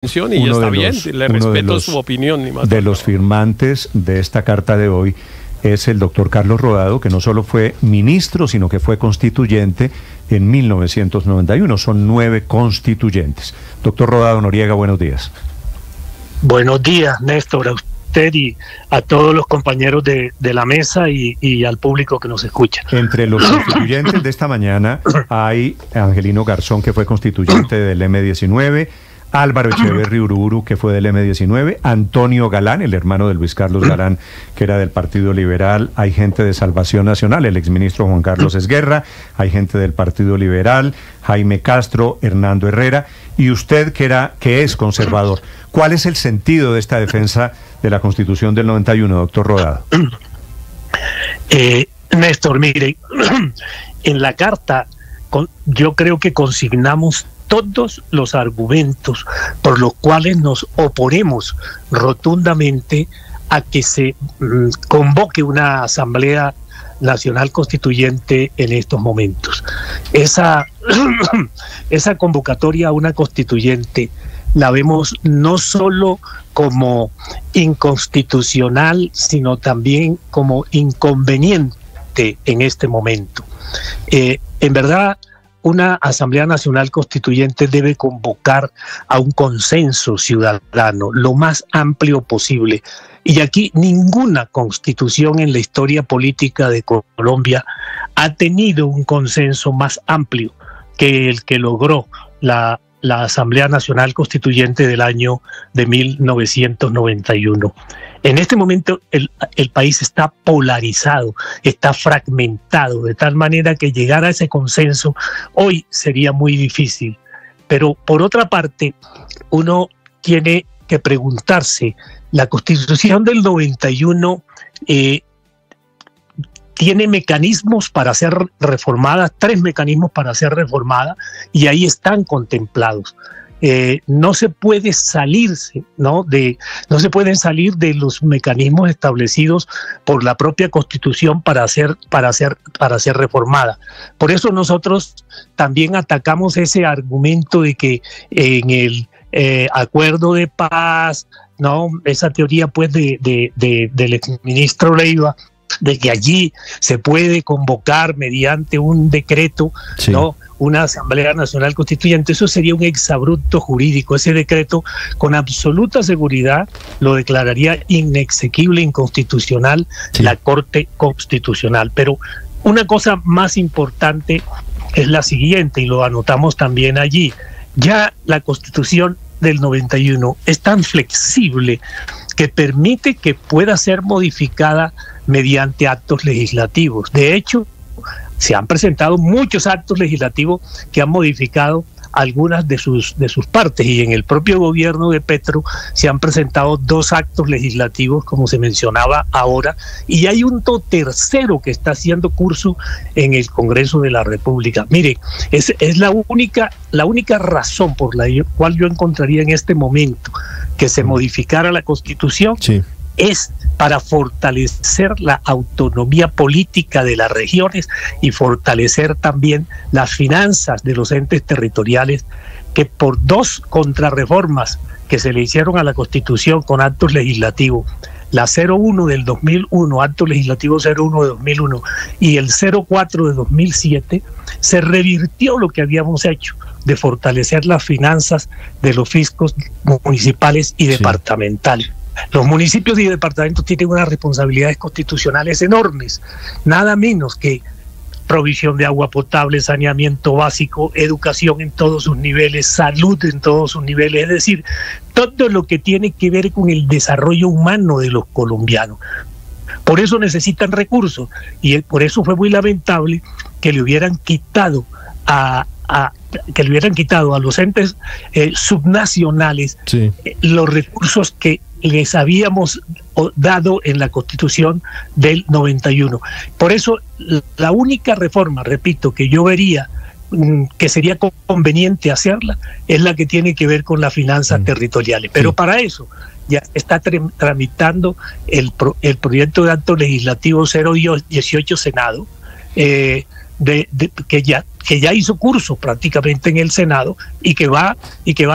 y está bien, le respeto su opinión. Ni más de los firmantes de esta carta de hoy es el doctor Carlos Rodado, que no solo fue ministro, sino que fue constituyente en 1991. Son 9 constituyentes. Doctor Rodado Noriega, buenos días. Buenos días, Néstor, a usted y a todos los compañeros de la mesa y al público que nos escucha. Entre los constituyentes de esta mañana hay Angelino Garzón, que fue constituyente del M-19, Álvaro Echeverri Uruburu, que fue del M-19, Antonio Galán, el hermano de Luis Carlos Galán, que era del Partido Liberal, hay gente de Salvación Nacional, el exministro Juan Carlos Esguerra, hay gente del Partido Liberal, Jaime Castro, Hernando Herrera, y usted que es conservador. ¿Cuál es el sentido de esta defensa de la Constitución del 91, doctor Rodado? Néstor, mire, en la carta yo creo que consignamos todos los argumentos por los cuales nos oponemos rotundamente a que se convoque una Asamblea Nacional Constituyente en estos momentos. Esa convocatoria a una constituyente la vemos no solo como inconstitucional, sino también como inconveniente en este momento. En verdad, una Asamblea Nacional Constituyente debe convocar a un consenso ciudadano lo más amplio posible. Y aquí ninguna constitución en la historia política de Colombia ha tenido un consenso más amplio que el que logró la Asamblea Nacional Constituyente del año de 1991. En este momento el país está polarizado, está fragmentado, de tal manera que llegar a ese consenso hoy sería muy difícil. Pero por otra parte, uno tiene que preguntarse, la Constitución del 91 tiene mecanismos para ser reformada, 3 mecanismos para ser reformada, y ahí están contemplados. No se puede salirse, no se pueden salir de los mecanismos establecidos por la propia Constitución para ser reformada. Por eso nosotros también atacamos ese argumento de que en el acuerdo de paz, no, esa teoría pues del exministro Leiva, de que allí se puede convocar mediante un decreto, sí, ¿no?, una Asamblea Nacional Constituyente. Eso sería un exabrupto jurídico. Ese decreto, con absoluta seguridad, lo declararía inexequible, inconstitucional, sí, la Corte Constitucional. Pero una cosa más importante es la siguiente, y lo anotamos también allí. Ya la Constitución del 91 es tan flexible que permite que pueda ser modificada mediante actos legislativos. De hecho, se han presentado muchos actos legislativos que han modificado algunas de sus partes, y en el propio gobierno de Petro se han presentado 2 actos legislativos, como se mencionaba ahora, y hay un tercero que está haciendo curso en el Congreso de la República. Mire, es la única razón por la cual yo encontraría en este momento que se modificara la Constitución, sí, es para fortalecer la autonomía política de las regiones y fortalecer también las finanzas de los entes territoriales, que por 2 contrarreformas que se le hicieron a la Constitución con actos legislativos, la 01 del 2001, acto legislativo 01 de 2001, y el 04 de 2007, se revirtió lo que habíamos hecho de fortalecer las finanzas de los fiscos municipales y departamentales. Los municipios y departamentos tienen unas responsabilidades constitucionales enormes, nada menos que provisión de agua potable, saneamiento básico, educación en todos sus niveles, salud en todos sus niveles, es decir, todo lo que tiene que ver con el desarrollo humano de los colombianos. Por eso necesitan recursos, y por eso fue muy lamentable que le hubieran quitado a los entes subnacionales, sí, los recursos que les habíamos dado en la Constitución del 91. Por eso la única reforma, repito, que yo vería que sería conveniente hacerla es la que tiene que ver con las finanzas territoriales. Pero sí, para eso ya está tramitando el proyecto de acto legislativo 018 Senado, que ya hizo curso prácticamente en el Senado y que va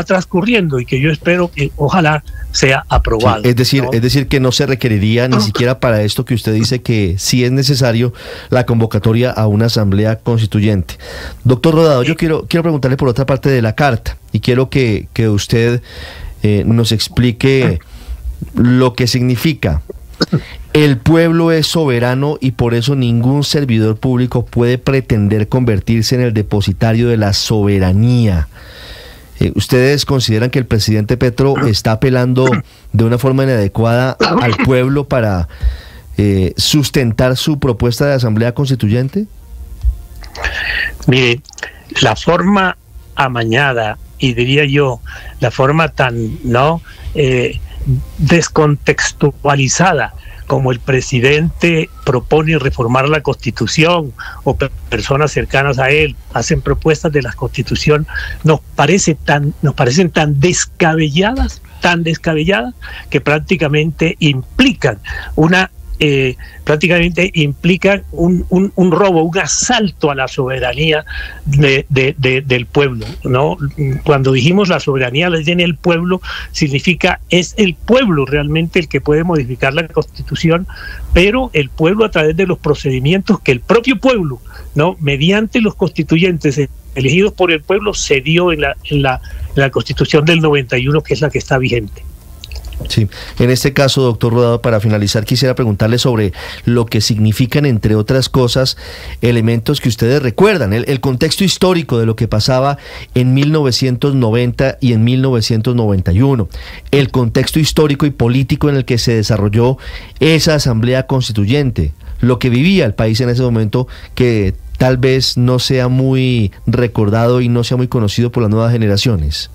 transcurriendo y que yo espero que ojalá sea aprobado. Sí, es decir que no se requeriría ni siquiera para esto que usted dice que sí es necesario la convocatoria a una asamblea constituyente. Doctor Rodado, yo quiero preguntarle por otra parte de la carta y quiero que usted nos explique lo que significa. El pueblo es soberano y por eso ningún servidor público puede pretender convertirse en el depositario de la soberanía. ¿Ustedes consideran que el presidente Petro está apelando de una forma inadecuada al pueblo para sustentar su propuesta de asamblea constituyente? Mire, la forma amañada y diría yo la forma tan descontextualizada como el presidente propone reformar la Constitución o personas cercanas a él hacen propuestas de la Constitución, nos parecen tan descabelladas que prácticamente implican un robo, un asalto a la soberanía del pueblo, ¿no? Cuando dijimos la soberanía la tiene el pueblo, significa es el pueblo realmente el que puede modificar la Constitución, pero el pueblo a través de los procedimientos que el propio pueblo, ¿no?, mediante los constituyentes elegidos por el pueblo, se dio en la Constitución del 91, que es la que está vigente. Sí, en este caso, doctor Rodado, para finalizar quisiera preguntarle sobre lo que significan, entre otras cosas, elementos que ustedes recuerdan, el contexto histórico de lo que pasaba en 1990 y en 1991, el contexto histórico y político en el que se desarrolló esa asamblea constituyente, lo que vivía el país en ese momento, que tal vez no sea muy recordado y no sea muy conocido por las nuevas generaciones.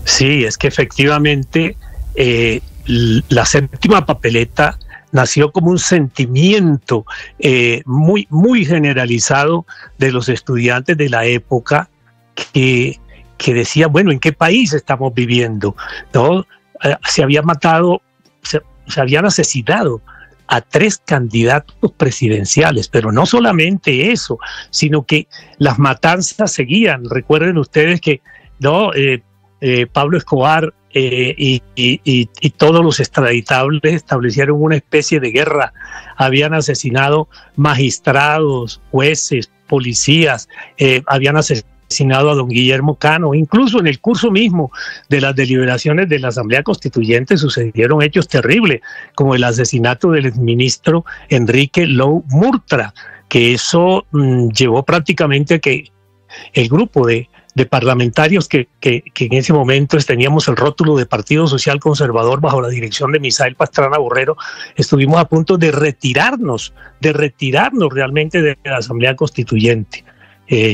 Sí, es que efectivamente la séptima papeleta nació como un sentimiento muy generalizado de los estudiantes de la época que decía, bueno, ¿en qué país estamos viviendo? ¿No? Se habían asesinado a 3 candidatos presidenciales, pero no solamente eso, sino que las matanzas seguían. Recuerden ustedes que Pablo Escobar y todos los extraditables establecieron una especie de guerra. Habían asesinado magistrados, jueces, policías, habían asesinado a don Guillermo Cano. Incluso en el curso mismo de las deliberaciones de la Asamblea Constituyente sucedieron hechos terribles, como el asesinato del exministro Enrique Lou Murtra, que eso llevó prácticamente a que el grupo de parlamentarios que en ese momento teníamos el rótulo de Partido Social Conservador bajo la dirección de Misael Pastrana Borrero, estuvimos a punto de retirarnos realmente de la Asamblea Constituyente.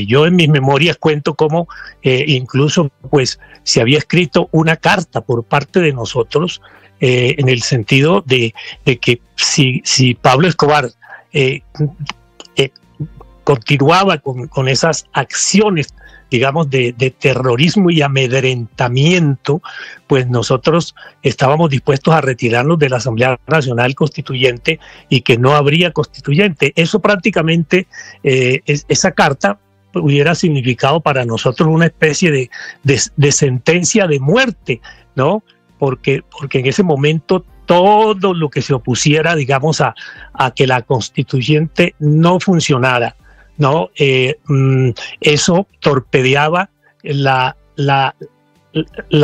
Yo en mis memorias cuento cómo incluso pues se había escrito una carta por parte de nosotros en el sentido de que si Pablo Escobar continuaba con esas acciones, digamos, de terrorismo y amedrentamiento, pues nosotros estábamos dispuestos a retirarnos de la Asamblea Nacional Constituyente y que no habría constituyente. Eso prácticamente, esa carta hubiera significado para nosotros una especie de sentencia de muerte, ¿no? Porque en ese momento todo lo que se opusiera, digamos, a que la constituyente no funcionara, ¿no? Eso torpedeaba la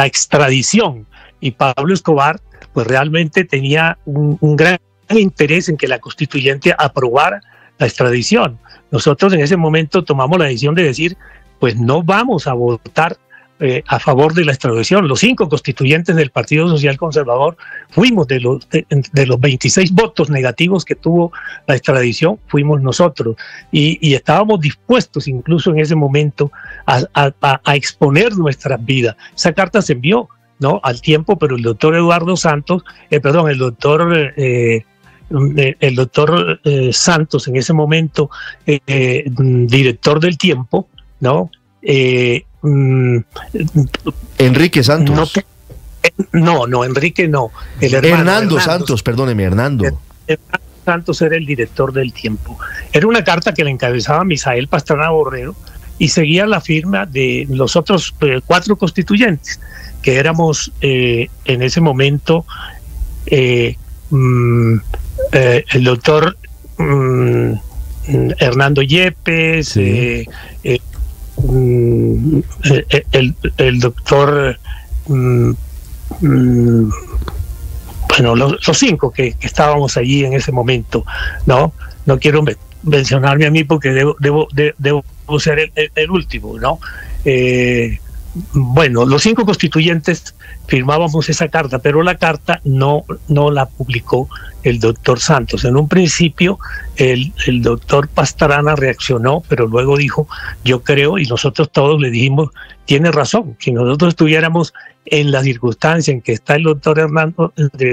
extradición, y Pablo Escobar pues realmente tenía un gran interés en que la constituyente aprobara la extradición. Nosotros en ese momento tomamos la decisión de decir, pues no vamos a votar a favor de la extradición. Los 5 constituyentes del Partido Social Conservador fuimos de los 26 votos negativos que tuvo la extradición, fuimos nosotros, y estábamos dispuestos incluso en ese momento a exponer nuestras vidas. Esa carta se envió, ¿no?, al tiempo, pero el doctor Eduardo Santos, el doctor Santos, en ese momento director del Tiempo, ¿no? Enrique Santos. No, Enrique no. Hernando Santos, perdóneme, Hernando. Santos era el director del Tiempo. Era una carta que le encabezaba Misael Pastrana Borrero y seguía la firma de los otros 4 constituyentes, que éramos en ese momento el doctor Hernando Yepes, sí. El doctor, bueno, los 5 que estábamos allí en ese momento, no quiero mencionarme a mí porque debo ser el último, ¿no? Bueno, los 5 constituyentes firmábamos esa carta, pero la carta no la publicó el doctor Santos. En un principio el doctor Pastrana reaccionó, pero luego dijo, yo creo, y nosotros todos le dijimos, tiene razón, si nosotros estuviéramos en la circunstancia en que está el doctor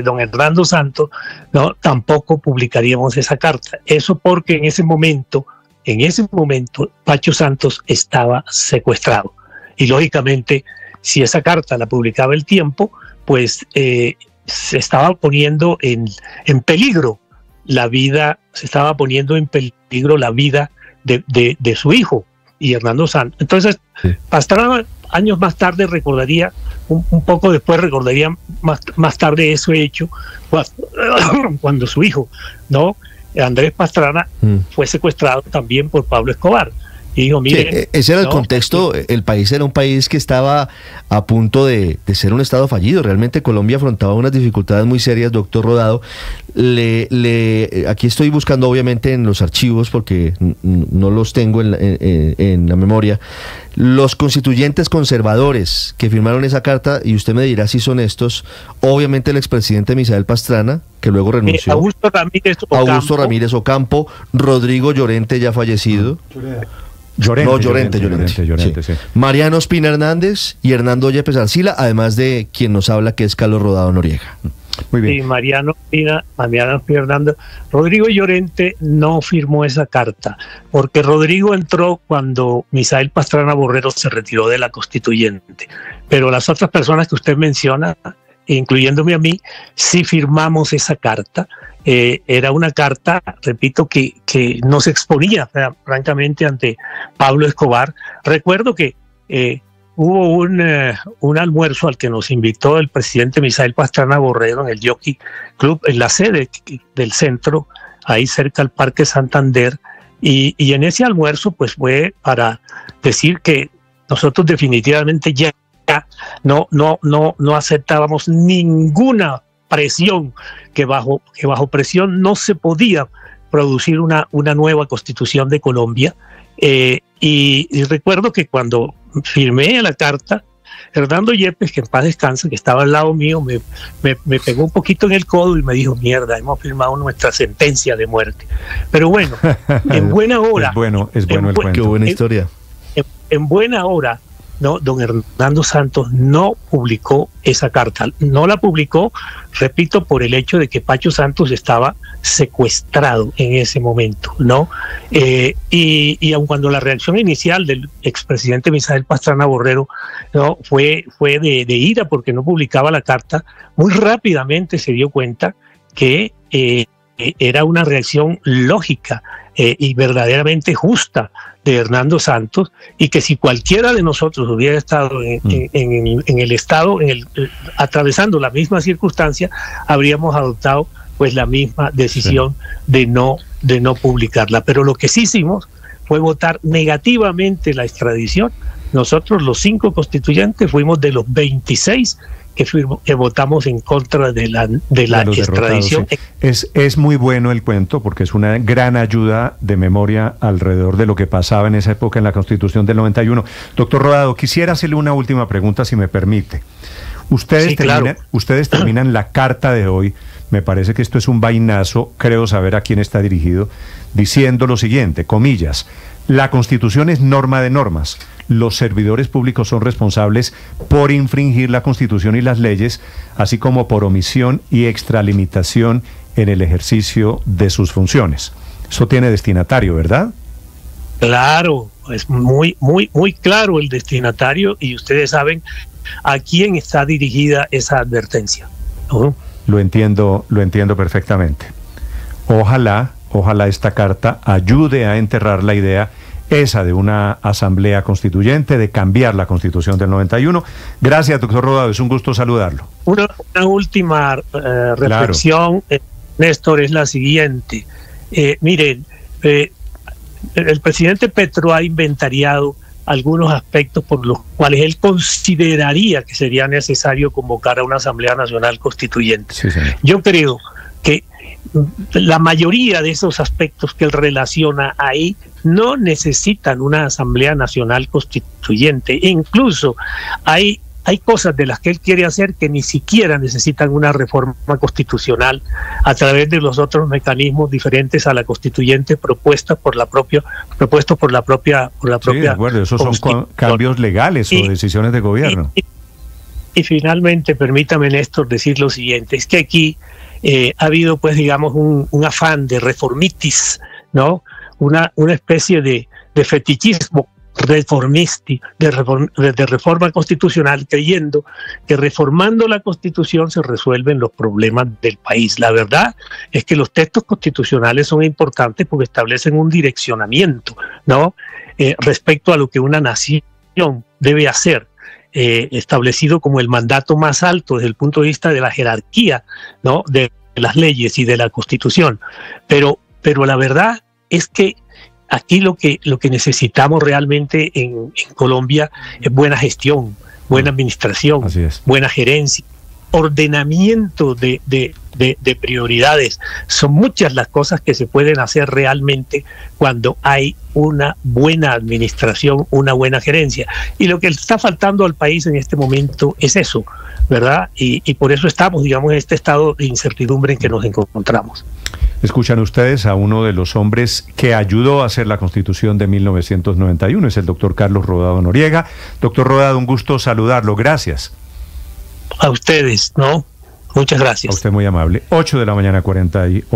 don Hernando Santos, no, tampoco publicaríamos esa carta. Eso porque en ese momento Pacho Santos estaba secuestrado. Y lógicamente, si esa carta la publicaba El Tiempo, pues se estaba poniendo en peligro la vida, de su hijo y Hernando Santos. Entonces, sí. Pastrana años más tarde recordaría, un poco después recordaría más tarde eso hecho, cuando su hijo, ¿no? Andrés Pastrana, fue secuestrado también por Pablo Escobar. Y dijo, miren, ese era el contexto. El país era un país que estaba a punto de ser un estado fallido. Realmente Colombia afrontaba unas dificultades muy serias, doctor Rodado. Aquí estoy buscando obviamente en los archivos porque no los tengo en la memoria. Los constituyentes conservadores que firmaron esa carta, y usted me dirá si son estos, obviamente el expresidente Misael Pastrana, que luego renunció, Augusto Ramírez Ocampo, Rodrigo Llorente, ya fallecido. Llorente, sí. Mariano Espina Hernández y Hernando Yepes Arcila, además de quien nos habla, que es Carlos Rodado Noriega. Muy bien. Sí, Mariano Espina Hernández. Rodrigo Llorente no firmó esa carta, porque Rodrigo entró cuando Misael Pastrana Borrero se retiró de la constituyente. Pero las otras personas que usted menciona, incluyéndome a mí, sí firmamos esa carta. Era una carta, repito, que nos exponía francamente ante Pablo Escobar. Recuerdo que hubo un almuerzo al que nos invitó el presidente Misael Pastrana Borrero en el Jockey Club, en la sede del centro, ahí cerca al Parque Santander, y en ese almuerzo pues fue para decir que nosotros definitivamente ya no aceptábamos ninguna presión, que bajo presión no se podía producir una nueva constitución de Colombia. Y recuerdo que cuando firmé la carta, Hernando Yepes, que en paz descanse, que estaba al lado mío, me pegó un poquito en el codo y me dijo, mierda, hemos firmado nuestra sentencia de muerte. Pero bueno, en buena hora. Es bueno el cuento. Qué buena historia. En buena hora, ¿no? Don Hernando Santos no publicó esa carta. No la publicó, repito, por el hecho de que Pacho Santos estaba secuestrado en ese momento, ¿no? Y aun cuando la reacción inicial del expresidente Misael Pastrana Borrero, ¿no?, fue de ira porque no publicaba la carta, muy rápidamente se dio cuenta que era una reacción lógica y verdaderamente justa de Hernando Santos, y que si cualquiera de nosotros hubiera estado en el estado, atravesando la misma circunstancia, habríamos adoptado pues la misma decisión de no publicarla. Pero lo que sí hicimos fue votar negativamente la extradición. Nosotros, los 5 constituyentes, fuimos de los 26 que votamos en contra de la extradición. Sí. Es muy bueno el cuento porque es una gran ayuda de memoria alrededor de lo que pasaba en esa época en la Constitución del 91. Doctor Rodado, quisiera hacerle una última pregunta, si me permite. Ustedes terminan la carta de hoy, me parece que esto es un vainazo, creo saber a quién está dirigido, diciendo lo siguiente, comillas: la Constitución es norma de normas. Los servidores públicos son responsables por infringir la Constitución y las leyes, así como por omisión y extralimitación en el ejercicio de sus funciones. Eso tiene destinatario, ¿verdad? Claro, es muy claro el destinatario, y ustedes saben a quién está dirigida esa advertencia. Lo entiendo perfectamente. ojalá esta carta ayude a enterrar la idea esa de una asamblea constituyente, de cambiar la Constitución del 91. Gracias, doctor Rodado, es un gusto saludarlo. Una última reflexión, claro. Néstor, es la siguiente. Miren, el presidente Petro ha inventariado algunos aspectos por los cuales él consideraría que sería necesario convocar a una Asamblea Nacional Constituyente. Sí, yo creo que la mayoría de esos aspectos que él relaciona ahí no necesitan una Asamblea Nacional Constituyente. Incluso hay cosas de las que él quiere hacer que ni siquiera necesitan una reforma constitucional a través de los otros mecanismos diferentes a la constituyente propuestos por la propia. Sí, de acuerdo, esos son cambios legales o decisiones de gobierno. Y finalmente, permítame, Néstor, decir lo siguiente, es que aquí ha habido, pues, digamos, un afán de reformitis, ¿no? Una especie de fetichismo de reforma constitucional, creyendo que reformando la Constitución se resuelven los problemas del país. La verdad es que los textos constitucionales son importantes porque establecen un direccionamiento, ¿no? Respecto a lo que una nación debe hacer, establecido como el mandato más alto desde el punto de vista de la jerarquía, ¿no? De las leyes y de la Constitución. Pero la verdad es que aquí lo que necesitamos realmente en Colombia es buena gestión, buena administración, buena gerencia, ordenamiento de prioridades. Son muchas las cosas que se pueden hacer realmente cuando hay una buena administración, una buena gerencia. Y lo que está faltando al país en este momento es eso, ¿verdad? Y por eso estamos, digamos, en este estado de incertidumbre en que nos encontramos. Escuchan ustedes a uno de los hombres que ayudó a hacer la Constitución de 1991, es el doctor Carlos Rodado Noriega. Doctor Rodado, un gusto saludarlo, gracias. A ustedes, ¿no? Muchas gracias. A usted muy amable. 8 de la mañana, 48.